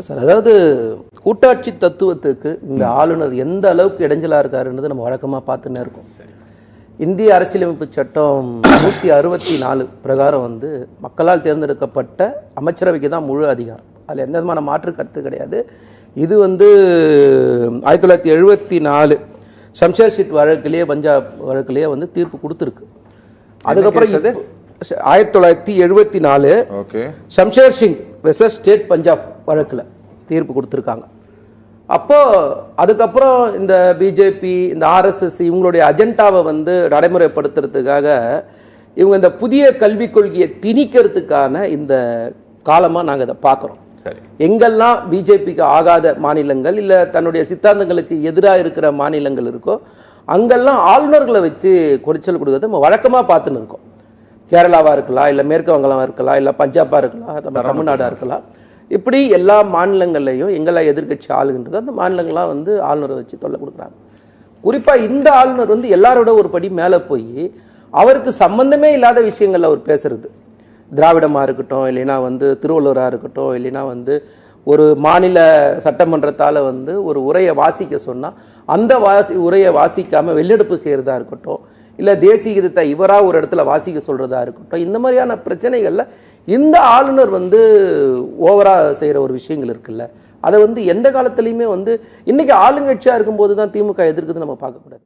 Sir, அதாவது கூட்டாட்சி தத்துவத்துக்கு இந்த ஆளுநர் எந்த அளவுக்கு இடைஞ்சலாக இருக்காருன்றது நம்ம வழக்கமாக பார்த்துன்னே இருக்கோம். இந்திய அரசியலமைப்பு சட்டம் 164 பிரகாரம் வந்து மக்களால் தேர்ந்தெடுக்கப்பட்ட அமைச்சரவைக்கு தான் முழு அதிகாரம். அதில் எந்த விதமான மாற்று கருத்து கிடையாது. இது வந்து 1974 ஷம்ஷேர் ஷீட் வழக்கிலேயே, பஞ்சாப் வழக்கிலேயே வந்து தீர்ப்பு கொடுத்துருக்கு. அதுக்கப்புறம் 1974 ஷம்ஷேர் சிங் வெர்சஸ் ஸ்டேட் பஞ்சாப் வழக்கில் தீர்ப்பு கொடுத்துருக்காங்க. அப்போ அதுக்கப்புறம் இந்த பிஜேபி, இந்த ஆர்எஸ்எஸ் இவங்களுடைய அஜெண்டாவை வந்து நடைமுறைப்படுத்துறதுக்காக இவங்க இந்த புதிய கல்விக் கொள்கையை திணிக்கிறதுக்கான இந்த காலமாக நாங்கள் இதை பார்க்குறோம். எங்கெல்லாம் பிஜேபிக்கு ஆகாத மாநிலங்கள் இல்லை தன்னுடைய சித்தாந்தங்களுக்கு எதிராக இருக்கிற மாநிலங்கள் இருக்கோ அங்கெல்லாம் ஆளுநர்களை வச்சு குறைச்சல் கொடுக்கறது நம்ம வழக்கமாக பார்த்துன்னு இருக்கோம். கேரளாவாக இருக்கலாம், இல்லை மேற்கு வங்கமாக இருக்கலாம், இல்லை பஞ்சாபாக இருக்கலாம், நம்ம தமிழ்நாடாக இருக்கலாம். இப்படி எல்லா மாநிலங்கள்லையும் எங்கெல்லாம் எதிர்கட்சி ஆளுகின்றது அந்த மாநிலங்கள்லாம் வந்து ஆளுநரை வச்சு தொல்லை கொடுக்குறாங்க. குறிப்பாக இந்த ஆளுநர் வந்து எல்லாரோட ஒரு படி மேலே போய் அவருக்கு சம்பந்தமே இல்லாத விஷயங்கள் அவர் பேசுறது, திராவிடமாக இருக்கட்டும், இல்லைன்னா வந்து திருவள்ளுவராக இருக்கட்டும், இல்லைன்னா வந்து ஒரு மாநில சட்டமன்றத்தால் வந்து ஒரு உரையை வாசிக்க சொன்னால் அந்த உரையை வாசிக்காமல் வெளிநடப்பு செய்கிறதா இருக்கட்டும், இல்லை தேசிய கீதத்தை இவராக ஒரு இடத்துல வாசிக்க சொல்கிறதா இருக்கட்டும், இந்த மாதிரியான பிரச்சனைகளில் இந்த ஆளுநர் வந்து ஓவராக செய்கிற ஒரு விஷயங்கள் இருக்குல்ல, அதை வந்து எந்த காலத்துலேயுமே வந்து இன்றைக்கி ஆளுங்கட்சியாக இருக்கும்போது தான் திமுக எதிர்க்குதுன்னு நம்ம பார்க்கக்கூடாது.